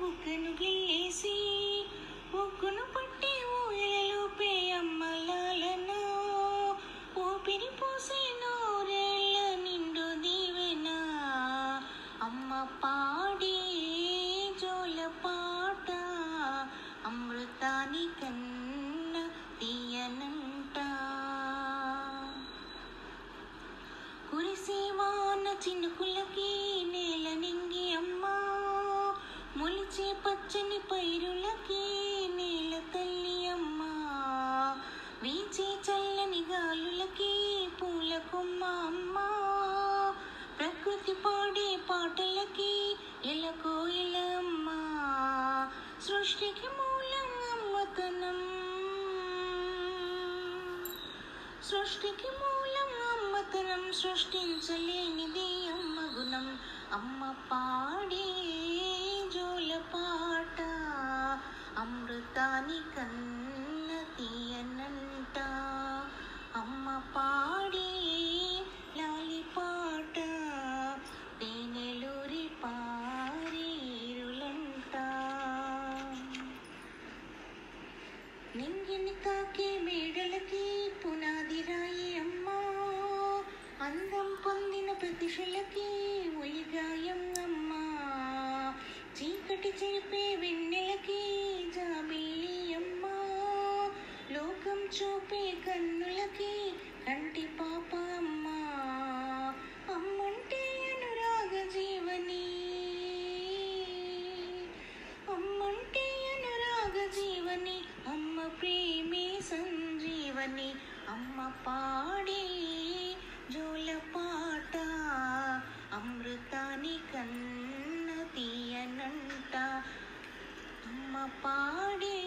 బుగ్గను గిల్లేసి ఒగ్గును పట్టి ఊయలలోపే అమ్మలాలన ఊపిరి పోసే నూరేళ్ళ నిండు దీవెన అమ్మ పాడే జోల పాట అమృతానికన్న తీయనంట. కురిసేవాన చినుకులకి నేల నింగి అమ్మ మొలిచే పచ్చని పైరులకి నేల తల్లి అమ్మ వీచే చల్లని గాలులకి పూల కొమ్మ అమ్మ ప్రకృతి పాడే పాటలకి ఎలకోయిల అమ్మ సృష్టికి మూలం అమ్మతనం సృష్టికి మూలం అమ్మతనం సృష్టించలేనిది అమ్మ గుణం అమ్మ పాడే జోల పాట అమృతానికన్న తీయనంట. అమ్మ పాడే లాలి పాట తేనెలూరి పారీరులంట. నింగిని తాకే మేడలకి పునాది రాయి అమ్మ అందం పొందిన ప్రతిశలకి ఉలిగాయం అమ్మ చీకటి చెరిపే వెన్నెలకి జాబిల్లి అమ్మ లోకం చూపే కన్నులకి కంటి పాప అమ్మ అమ్మంటే అనురాగ జీవని అమ్మంటే అనురాగ జీవని అమ్మ ప్రేమే సంజీవని అమ్మ పాడే జోల పాట అమృతానికన్న తీయనంట. అమ్మ పాడే